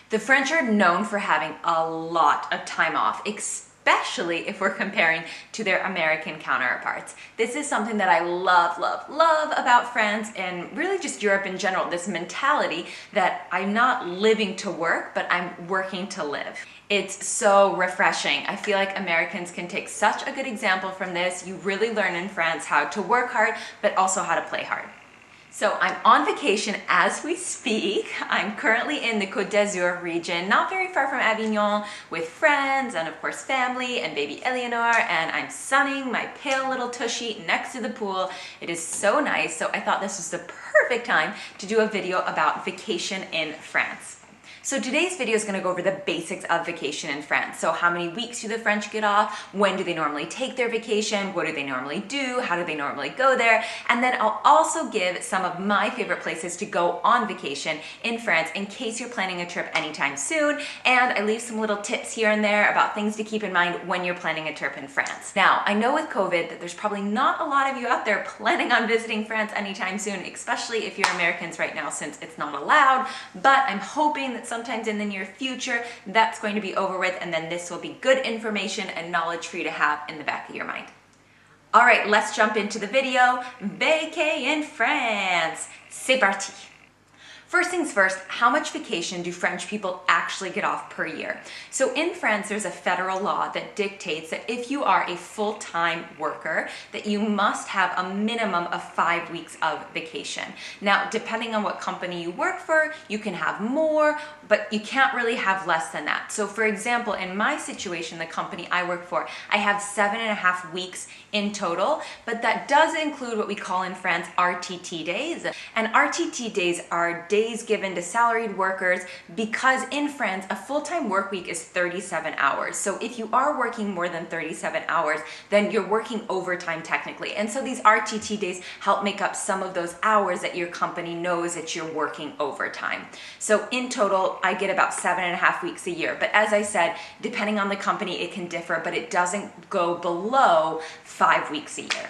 The French are known for having a lot of time off, especially if we're comparing to their American counterparts. This is something that I love, love, love about France and really just Europe in general, this mentality that I'm not living to work, but I'm working to live. It's so refreshing. I feel like Americans can take such a good example from this. You really learn in France how to work hard, but also how to play hard. So I'm on vacation as we speak. I'm currently in the Côte d'Azur region, not very far from Avignon, with friends and of course family and baby Eleanor, and I'm sunning my pale little tushy next to the pool. It is so nice, so I thought this was the perfect time to do a video about vacation in France. So today's video is going to go over the basics of vacation in France. So how many weeks do the French get off? When do they normally take their vacation? What do they normally do? How do they normally go there? And then I'll also give some of my favorite places to go on vacation in France in case you're planning a trip anytime soon. And I leave some little tips here and there about things to keep in mind when you're planning a trip in France. Now, I know with COVID that there's probably not a lot of you out there planning on visiting France anytime soon, especially if you're Americans right now since it's not allowed, but I'm hoping that sometimes in the near future that's going to be over with, and then this will be good information and knowledge for you to have in the back of your mind. All right, let's jump into the video. Vacay in France. C'est parti. First things first, how much vacation do French people actually get off per year? So in France, there's a federal law that dictates that if you are a full-time worker, that you must have a minimum of 5 weeks of vacation. Now, depending on what company you work for, you can have more, but you can't really have less than that. So for example, in my situation, the company I work for, I have 7.5 weeks in total, but that does include what we call in France RTT days. And RTT days are days given to salaried workers because in France, a full-time work week is 37 hours. So if you are working more than 37 hours, then you're working overtime technically. And so these RTT days help make up some of those hours that your company knows that you're working overtime. So in total, I get about 7.5 weeks a year. But as I said, depending on the company, it can differ, but it doesn't go below 5 weeks a year.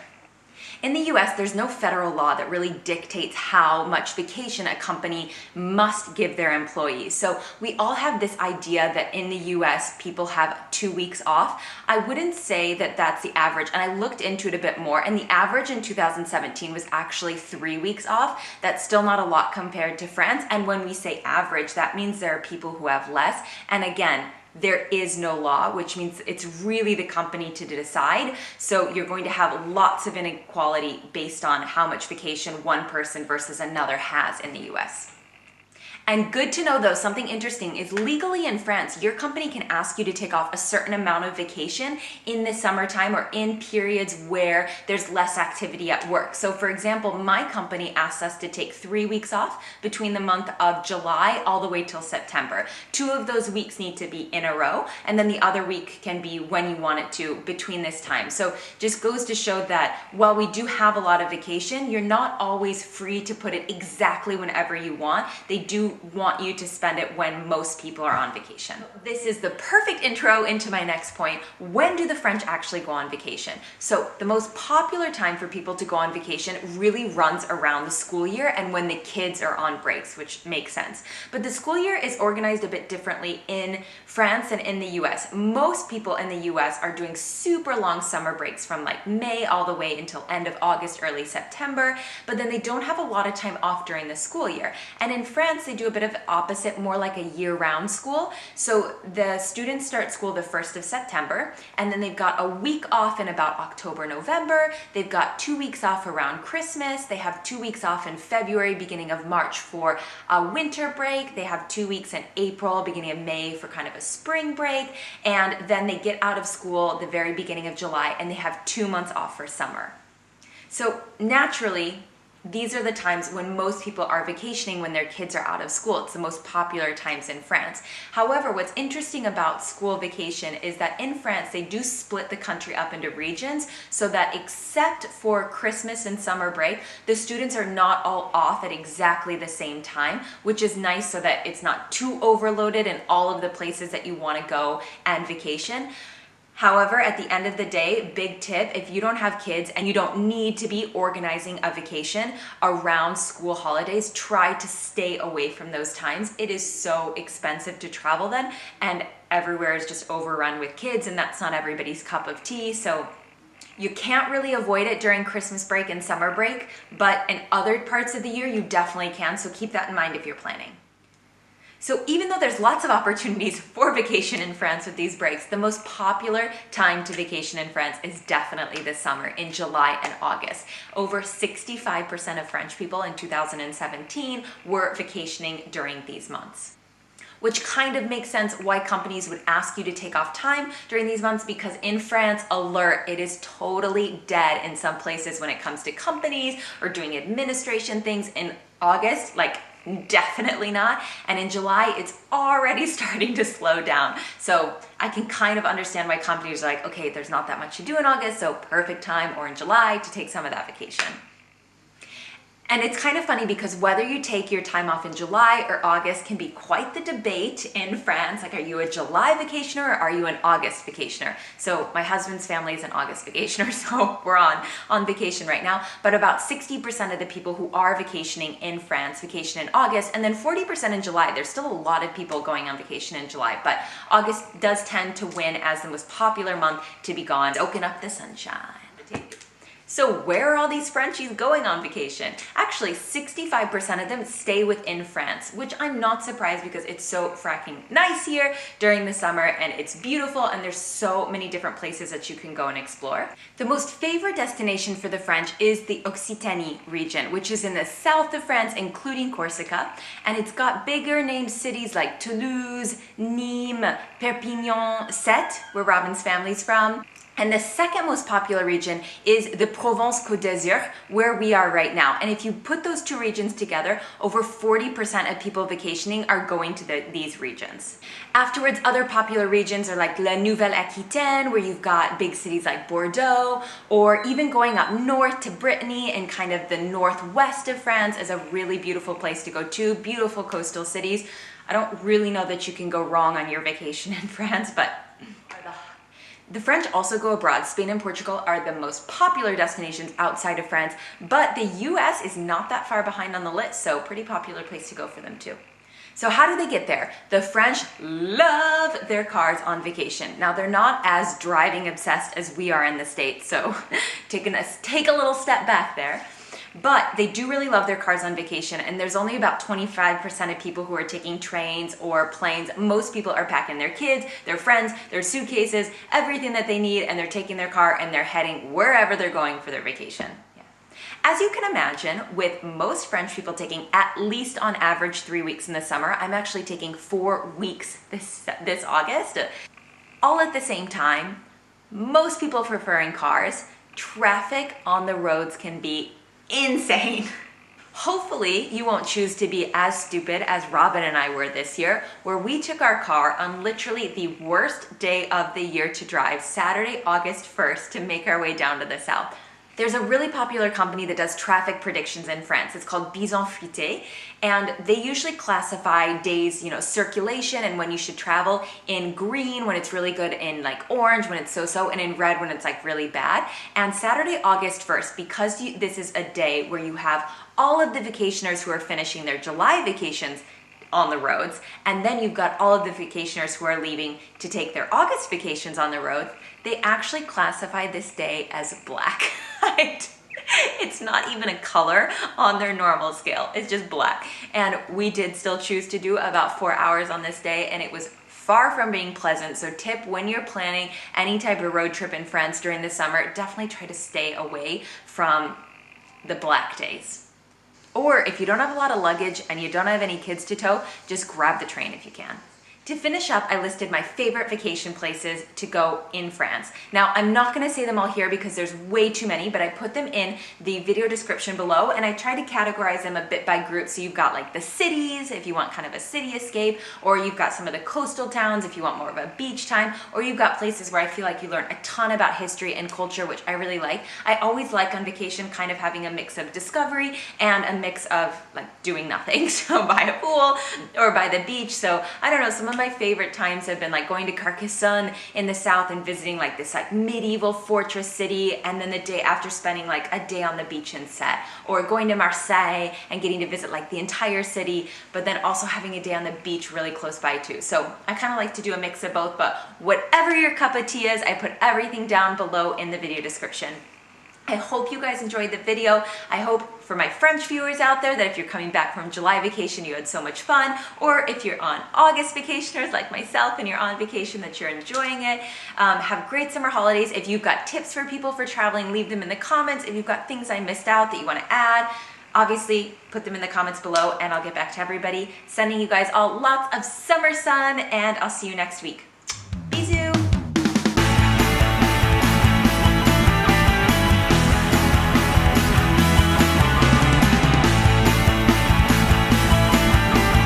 In the US, there's no federal law that really dictates how much vacation a company must give their employees. So we all have this idea that in the US, people have 2 weeks off. I wouldn't say that that's the average, and I looked into it a bit more, and the average in 2017 was actually 3 weeks off. That's still not a lot compared to France, and when we say average, that means there are people who have less, and again, there is no law, which means it's really the company to decide. So you're going to have lots of inequality based on how much vacation one person versus another has in the US. And good to know though, something interesting is legally in France, your company can ask you to take off a certain amount of vacation in the summertime or in periods where there's less activity at work. So for example, my company asked us to take 3 weeks off between the month of July all the way till September. 2 of those weeks need to be in a row, and then the other week can be when you want it to between this time. So just goes to show that while we do have a lot of vacation, you're not always free to put it exactly whenever you want. They do want you to spend it when most people are on vacation. This is the perfect intro into my next point. When do the French actually go on vacation? So the most popular time for people to go on vacation really runs around the school year and when the kids are on breaks, which makes sense. But the school year is organized a bit differently in France and in the US. Most people in the US are doing super long summer breaks from like May all the way until end of August, early September, but then they don't have a lot of time off during the school year. And in France, they do a bit of opposite, more like a year-round school. So the students start school the 1st of September, and then they've got a week off in about October, November. They've got 2 weeks off around Christmas. They have 2 weeks off in February, beginning of March for a winter break. They have 2 weeks in April, beginning of May for kind of a spring break. And then they get out of school the very beginning of July, and they have 2 months off for summer. So naturally, these are the times when most people are vacationing when their kids are out of school. It's the most popular times in France. However, what's interesting about school vacation is that in France, they do split the country up into regions so that except for Christmas and summer break, the students are not all off at exactly the same time, which is nice so that it's not too overloaded in all of the places that you want to go and vacation. However, at the end of the day, big tip, if you don't have kids and you don't need to be organizing a vacation around school holidays, try to stay away from those times. It is so expensive to travel then, and everywhere is just overrun with kids, and that's not everybody's cup of tea. So you can't really avoid it during Christmas break and summer break, but in other parts of the year, you definitely can. So keep that in mind if you're planning. So even though there's lots of opportunities for vacation in France with these breaks, the most popular time to vacation in France is definitely this summer in July and August. Over 65% of French people in 2017 were vacationing during these months, which kind of makes sense why companies would ask you to take off time during these months, because in France, alert, it is totally dead in some places when it comes to companies or doing administration things. In August, like, definitely not. And in July, it's already starting to slow down. So I can kind of understand why companies are like, okay, there's not that much to do in August, so perfect time, or in July, to take some of that vacation. And it's kind of funny because whether you take your time off in July or August can be quite the debate in France. Like, are you a July vacationer or are you an August vacationer? So my husband's family is an August vacationer, so we're on vacation right now. But about 60% of the people who are vacationing in France vacation in August, and then 40% in July. There's still a lot of people going on vacation in July, but August does tend to win as the most popular month to be gone. Soaking up the sunshine. So where are all these Frenchies going on vacation? Actually, 65% of them stay within France, which I'm not surprised because it's so fracking nice here during the summer, and it's beautiful, and there's so many different places that you can go and explore. The most favorite destination for the French is the Occitanie region, which is in the south of France, including Corsica, and it's got bigger named cities like Toulouse, Nîmes, Perpignan, Sète, where Robin's family's from. And the second most popular region is the Provence Cote, where we are right now. And if you put those two regions together, over 40% of people vacationing are going to these regions. Afterwards, other popular regions are like La Nouvelle-Aquitaine, where you've got big cities like Bordeaux, or even going up north to Brittany and kind of the northwest of France is a really beautiful place to go to. Beautiful coastal cities. I don't really know that you can go wrong on your vacation in France, but the French also go abroad. Spain and Portugal are the most popular destinations outside of France, but the US is not that far behind on the list, so pretty popular place to go for them too. So how do they get there? The French love their cars on vacation. Now, they're not as driving obsessed as we are in the States, so take a little step back there. But they do really love their cars on vacation, and there's only about 25% of people who are taking trains or planes. Most people are packing their kids, their friends, their suitcases, everything that they need, and they're taking their car and they're heading wherever they're going for their vacation. As you can imagine, with most French people taking at least on average 3 weeks in the summer, I'm actually taking 4 weeks this August. All at the same time, most people preferring cars. Traffic on the roads can be insane. Hopefully you won't choose to be as stupid as Robin and I were this year, where we took our car on literally the worst day of the year to drive, Saturday, August 1st, to make our way down to the south. There's a really popular company that does traffic predictions in France. It's called Bison Futé, and they usually classify days, circulation and when you should travel in green when it's really good, in like orange when it's so-so, and in red when it's like really bad. And Saturday, August 1st, because this is a day where you have all of the vacationers who are finishing their July vacations on the roads, and then you've got all of the vacationers who are leaving to take their August vacations on the road, they actually classify this day as black. It's not even a color on their normal scale. It's just black. And we did still choose to do about 4 hours on this day, and it was far from being pleasant. So tip, when you're planning any type of road trip in France during the summer, definitely try to stay away from the black days. Or if you don't have a lot of luggage and you don't have any kids to tow, just grab the train if you can. To finish up, I listed my favorite vacation places to go in France. Now, I'm not gonna say them all here because there's way too many, but I put them in the video description below, and I try to categorize them a bit by group. So you've got like the cities, if you want kind of a city escape, or you've got some of the coastal towns if you want more of a beach time, or you've got places where I feel like you learn a ton about history and culture, which I really like. I always like on vacation kind of having a mix of discovery and a mix of like doing nothing. So by a pool or by the beach. So I don't know, some of of my favorite times have been like going to Carcassonne in the south and visiting like this like medieval fortress city, and then the day after spending like a day on the beach in Set, or going to Marseille and getting to visit like the entire city, but then also having a day on the beach really close by too. So I kind of like to do a mix of both, but whatever your cup of tea is, I put everything down below in the video description. I hope you guys enjoyed the video. I hope for my French viewers out there that if you're coming back from July vacation, you had so much fun, or if you're on August vacationers like myself and you're on vacation, that you're enjoying it. Have great summer holidays. If you've got tips for people for traveling, leave them in the comments. If you've got things I missed out that you want to add, obviously put them in the comments below and I'll get back to everybody. Sending you guys all lots of summer sun, and I'll see you next week.